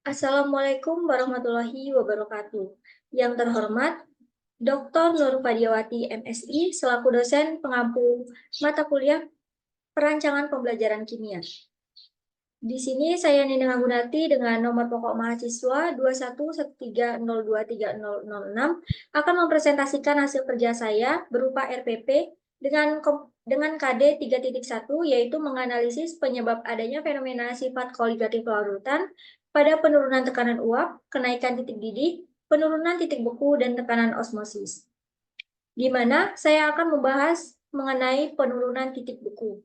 Assalamualaikum warahmatullahi wabarakatuh. Yang terhormat, Dr. Nur Fadiawati, MSI, selaku dosen pengampu mata kuliah Perancangan Pembelajaran Kimia. Di sini saya Nina Gunati dengan nomor pokok mahasiswa 2113023006 akan mempresentasikan hasil kerja saya berupa RPP dengan KD 3.1, yaitu menganalisis penyebab adanya fenomena sifat koligatif larutan pada penurunan tekanan uap, kenaikan titik didih, penurunan titik beku, dan tekanan osmosis. Di mana saya akan membahas mengenai penurunan titik beku.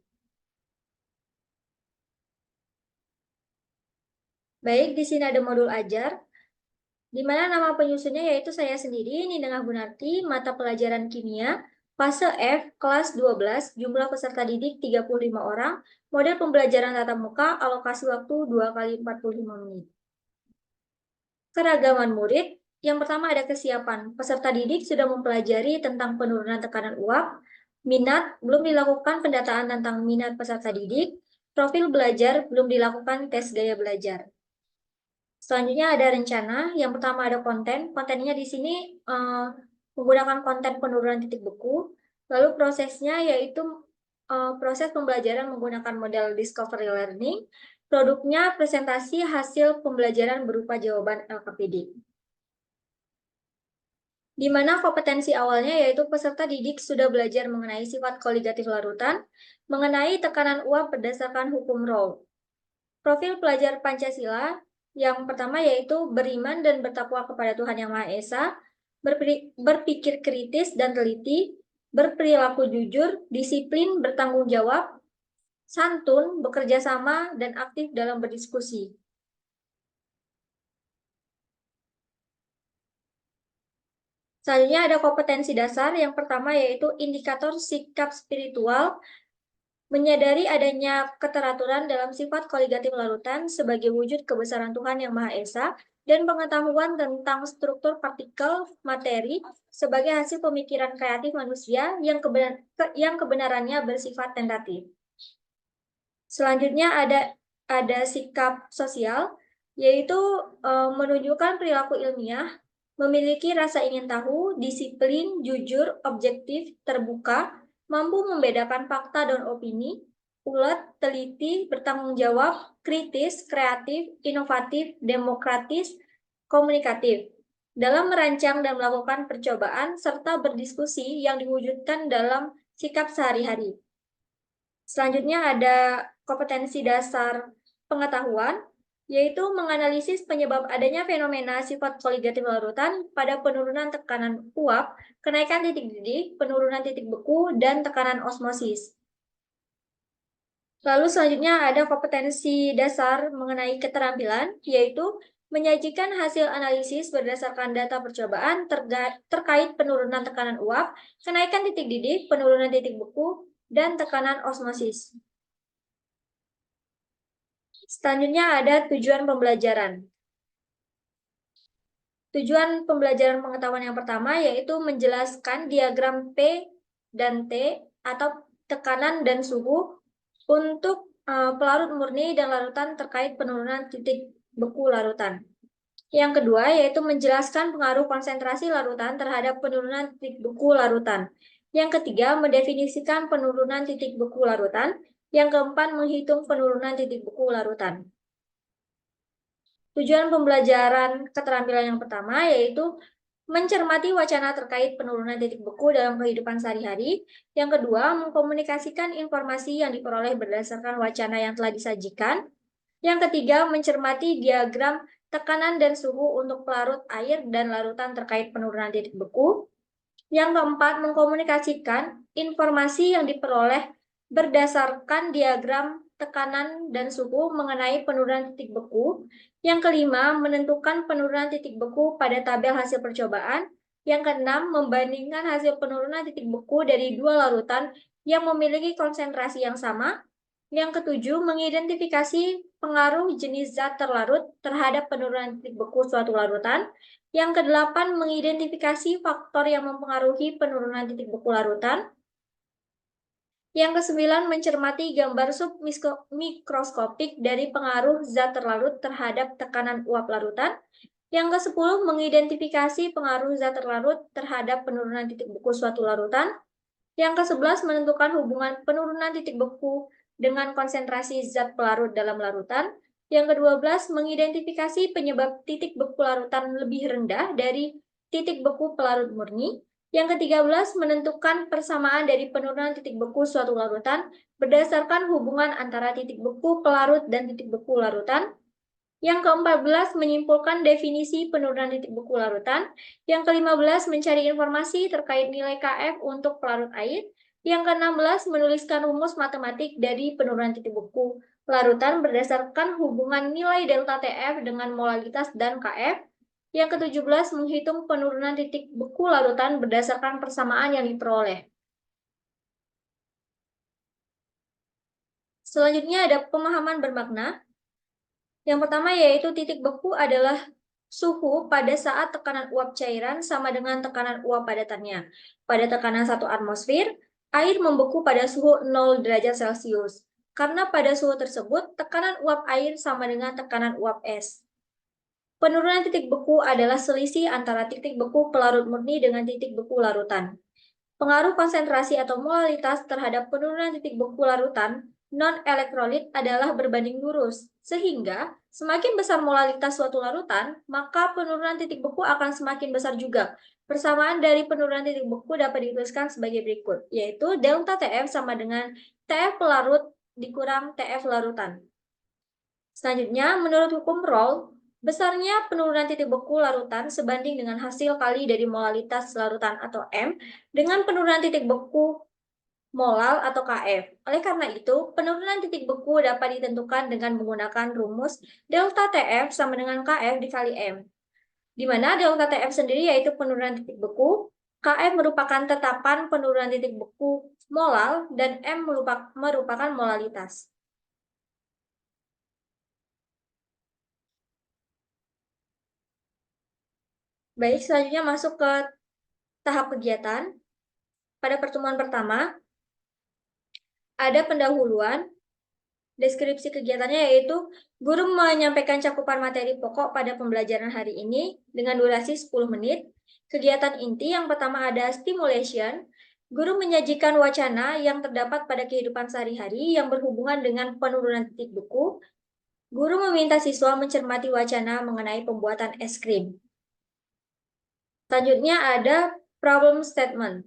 Baik, di sini ada modul ajar, di mana nama penyusunnya yaitu saya sendiri, Nina Gunarti, mata pelajaran kimia, fase F, kelas 12, jumlah peserta didik 35 orang, model pembelajaran tatap muka, alokasi waktu 2 kali 45 menit. Keragaman murid, yang pertama ada kesiapan. Peserta didik sudah mempelajari tentang penurunan tekanan uap, minat, belum dilakukan pendataan tentang minat peserta didik, profil belajar, belum dilakukan tes gaya belajar. Selanjutnya ada rencana. Yang pertama ada konten. Kontennya di sini menggunakan konten penurunan titik beku. Lalu prosesnya yaitu proses pembelajaran menggunakan model discovery learning. Produknya presentasi hasil pembelajaran berupa jawaban LKPD. Di mana kompetensi awalnya yaitu peserta didik sudah belajar mengenai sifat koligatif larutan, mengenai tekanan uap berdasarkan hukum Raoult. Profil pelajar Pancasila yang pertama yaitu beriman dan bertakwa kepada Tuhan Yang Maha Esa, berpikir kritis dan teliti, berperilaku jujur, disiplin, bertanggung jawab, santun, bekerja sama, dan aktif dalam berdiskusi. Selanjutnya ada kompetensi dasar. Yang pertama yaitu indikator sikap spiritual, menyadari adanya keteraturan dalam sifat koligatif larutan sebagai wujud kebesaran Tuhan Yang Maha Esa dan pengetahuan tentang struktur partikel materi sebagai hasil pemikiran kreatif manusia yang kebenarannya bersifat tentatif. Selanjutnya ada sikap sosial, yaitu menunjukkan perilaku ilmiah, memiliki rasa ingin tahu, disiplin, jujur, objektif, terbuka, mampu membedakan fakta dan opini, ulet, teliti, bertanggung jawab, kritis, kreatif, inovatif, demokratis, komunikatif, dalam merancang dan melakukan percobaan, serta berdiskusi yang diwujudkan dalam sikap sehari-hari. Selanjutnya ada kompetensi dasar pengetahuan, yaitu menganalisis penyebab adanya fenomena sifat koligatif larutan pada penurunan tekanan uap, kenaikan titik didih, penurunan titik beku, dan tekanan osmosis. Lalu selanjutnya ada kompetensi dasar mengenai keterampilan, yaitu menyajikan hasil analisis berdasarkan data percobaan terkait penurunan tekanan uap, kenaikan titik didih, penurunan titik beku, dan tekanan osmosis. Selanjutnya ada tujuan pembelajaran. Tujuan pembelajaran pengetahuan yang pertama yaitu menjelaskan diagram P dan T atau tekanan dan suhu untuk pelarut murni dan larutan terkait penurunan titik beku larutan. Yang kedua yaitu menjelaskan pengaruh konsentrasi larutan terhadap penurunan titik beku larutan. Yang ketiga mendefinisikan penurunan titik beku larutan. Yang keempat menghitung penurunan titik beku larutan. Tujuan pembelajaran keterampilan yang pertama yaitu mencermati wacana terkait penurunan titik beku dalam kehidupan sehari-hari. Yang kedua, mengkomunikasikan informasi yang diperoleh berdasarkan wacana yang telah disajikan. Yang ketiga, mencermati diagram tekanan dan suhu untuk pelarut air dan larutan terkait penurunan titik beku. Yang keempat, mengkomunikasikan informasi yang diperoleh berdasarkan diagram tekanan dan suhu mengenai penurunan titik beku. Yang kelima, menentukan penurunan titik beku pada tabel hasil percobaan. Yang keenam, membandingkan hasil penurunan titik beku dari dua larutan yang memiliki konsentrasi yang sama. Yang ketujuh, mengidentifikasi pengaruh jenis zat terlarut terhadap penurunan titik beku suatu larutan. Yang kedelapan, mengidentifikasi faktor yang mempengaruhi penurunan titik beku larutan. Yang kesembilan, mencermati gambar submikroskopik dari pengaruh zat terlarut terhadap tekanan uap larutan. Yang ke-10, mengidentifikasi pengaruh zat terlarut terhadap penurunan titik beku suatu larutan. Yang ke-11, menentukan hubungan penurunan titik beku dengan konsentrasi zat pelarut dalam larutan. Yang ke-12, mengidentifikasi penyebab titik beku larutan lebih rendah dari titik beku pelarut murni. Yang ke-13, menentukan persamaan dari penurunan titik beku suatu larutan berdasarkan hubungan antara titik beku pelarut dan titik beku larutan. Yang ke-14, menyimpulkan definisi penurunan titik beku larutan. Yang ke-15, mencari informasi terkait nilai Kf untuk pelarut air. Yang ke-16, menuliskan rumus matematik dari penurunan titik beku larutan berdasarkan hubungan nilai delta Tf dengan molalitas dan Kf. Yang ke-17, menghitung penurunan titik beku larutan berdasarkan persamaan yang diperoleh. Selanjutnya ada pemahaman bermakna. Yang pertama yaitu titik beku adalah suhu pada saat tekanan uap cairan sama dengan tekanan uap padatannya. Pada tekanan 1 atmosfer, air membeku pada suhu 0 derajat Celcius. Karena pada suhu tersebut, tekanan uap air sama dengan tekanan uap es. Penurunan titik beku adalah selisih antara titik beku pelarut murni dengan titik beku larutan. Pengaruh konsentrasi atau molalitas terhadap penurunan titik beku larutan non-elektrolit adalah berbanding lurus, sehingga semakin besar molalitas suatu larutan, maka penurunan titik beku akan semakin besar juga. Persamaan dari penurunan titik beku dapat dituliskan sebagai berikut, yaitu delta TF sama dengan TF pelarut dikurang TF larutan. Selanjutnya, menurut hukum Rolle, besarnya penurunan titik beku larutan sebanding dengan hasil kali dari molalitas larutan atau M dengan penurunan titik beku molal atau KF. Oleh karena itu, penurunan titik beku dapat ditentukan dengan menggunakan rumus delta TF sama dengan KF dikali M, di mana delta TF sendiri yaitu penurunan titik beku, KF merupakan tetapan penurunan titik beku molal, dan M merupakan molalitas. Baik, selanjutnya masuk ke tahap kegiatan. Pada pertemuan pertama, ada pendahuluan. Deskripsi kegiatannya yaitu guru menyampaikan cakupan materi pokok pada pembelajaran hari ini dengan durasi 10 menit. Kegiatan inti yang pertama ada stimulation. Guru menyajikan wacana yang terdapat pada kehidupan sehari-hari yang berhubungan dengan penurunan titik beku. Guru meminta siswa mencermati wacana mengenai pembuatan es krim. Selanjutnya ada problem statement.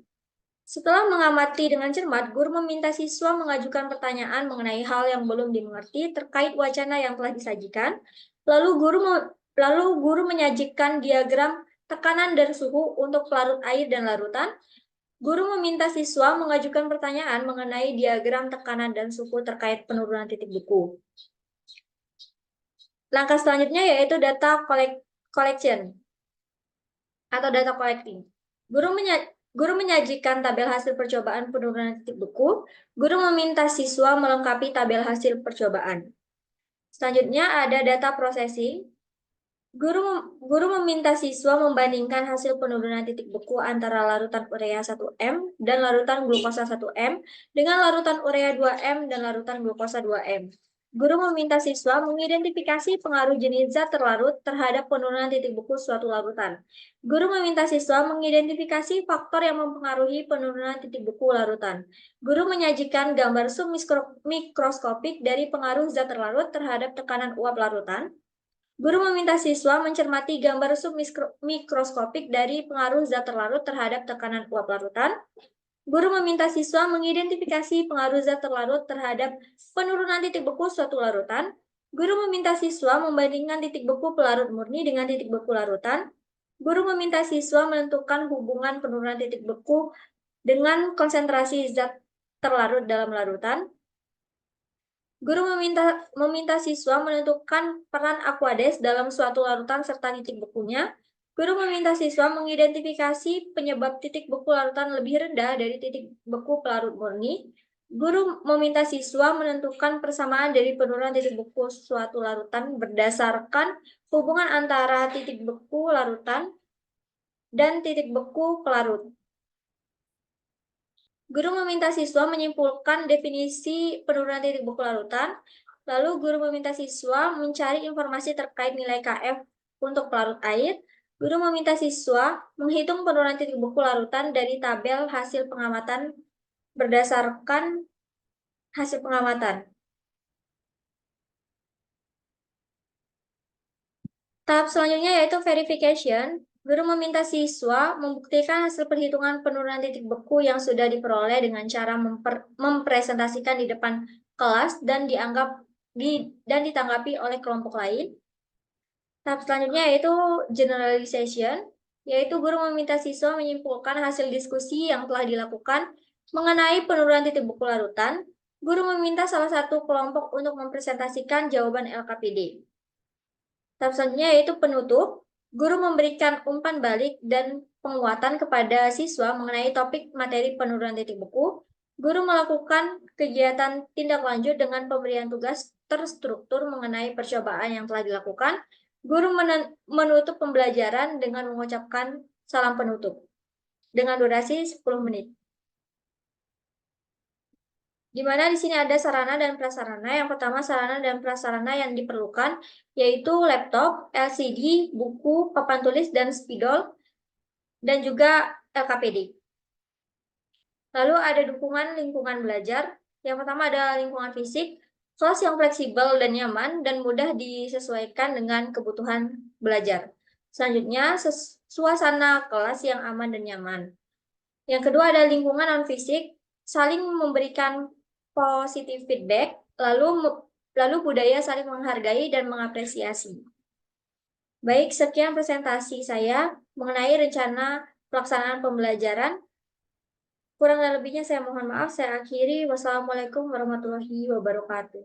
Setelah mengamati dengan cermat, guru meminta siswa mengajukan pertanyaan mengenai hal yang belum dimengerti terkait wacana yang telah disajikan. Lalu guru menyajikan diagram tekanan dan suhu untuk pelarut air dan larutan. Guru meminta siswa mengajukan pertanyaan mengenai diagram tekanan dan suhu terkait penurunan titik beku. Langkah selanjutnya yaitu data collection atau data collecting. Guru menyajikan tabel hasil percobaan penurunan titik beku. Guru meminta siswa melengkapi tabel hasil percobaan. Selanjutnya ada data processing. Guru meminta siswa membandingkan hasil penurunan titik beku antara larutan urea 1M dan larutan glukosa 1M dengan larutan urea 2M dan larutan glukosa 2M. Guru meminta siswa mengidentifikasi pengaruh jenis zat terlarut terhadap penurunan titik beku suatu larutan. Guru meminta siswa mengidentifikasi faktor yang mempengaruhi penurunan titik beku larutan. Guru menyajikan gambar submikroskopik dari pengaruh zat terlarut terhadap tekanan uap larutan. Guru meminta siswa mencermati gambar submikroskopik dari pengaruh zat terlarut terhadap tekanan uap larutan. Guru meminta siswa mengidentifikasi pengaruh zat terlarut terhadap penurunan titik beku suatu larutan. Guru meminta siswa membandingkan titik beku pelarut murni dengan titik beku larutan. Guru meminta siswa menentukan hubungan penurunan titik beku dengan konsentrasi zat terlarut dalam larutan. Guru meminta siswa menentukan peran Aquades dalam suatu larutan serta titik bekunya. Guru meminta siswa mengidentifikasi penyebab titik beku larutan lebih rendah dari titik beku pelarut murni. Guru meminta siswa menentukan persamaan dari penurunan titik beku suatu larutan berdasarkan hubungan antara titik beku larutan dan titik beku pelarut. Guru meminta siswa menyimpulkan definisi penurunan titik beku larutan, lalu guru meminta siswa mencari informasi terkait nilai KF untuk pelarut air. Guru meminta siswa menghitung penurunan titik beku larutan dari tabel hasil pengamatan berdasarkan hasil pengamatan. Tahap selanjutnya yaitu verification. Guru meminta siswa membuktikan hasil perhitungan penurunan titik beku yang sudah diperoleh dengan cara mempresentasikan di depan kelas dan ditanggapi oleh kelompok lain. Tahap selanjutnya yaitu generalization, yaitu guru meminta siswa menyimpulkan hasil diskusi yang telah dilakukan mengenai penurunan titik beku larutan. Guru meminta salah satu kelompok untuk mempresentasikan jawaban LKPD. Tahap selanjutnya yaitu penutup. Guru memberikan umpan balik dan penguatan kepada siswa mengenai topik materi penurunan titik beku. Guru melakukan kegiatan tindak lanjut dengan pemberian tugas terstruktur mengenai percobaan yang telah dilakukan. Guru menutup pembelajaran dengan mengucapkan salam penutup dengan durasi 10 menit. Di mana di sini ada sarana dan prasarana. Yang pertama, sarana dan prasarana yang diperlukan yaitu laptop, LCD, buku, papan tulis, dan spidol, dan juga LKPD. Lalu ada dukungan lingkungan belajar. Yang pertama ada lingkungan fisik, kelas yang fleksibel dan nyaman, dan mudah disesuaikan dengan kebutuhan belajar. Selanjutnya, suasana kelas yang aman dan nyaman. Yang kedua ada lingkungan non-fisik, saling memberikan positive feedback, lalu budaya saling menghargai dan mengapresiasi. Baik, sekian presentasi saya mengenai rencana pelaksanaan pembelajaran. Kurang dan lebihnya saya mohon maaf, saya akhiri. Wassalamualaikum warahmatullahi wabarakatuh.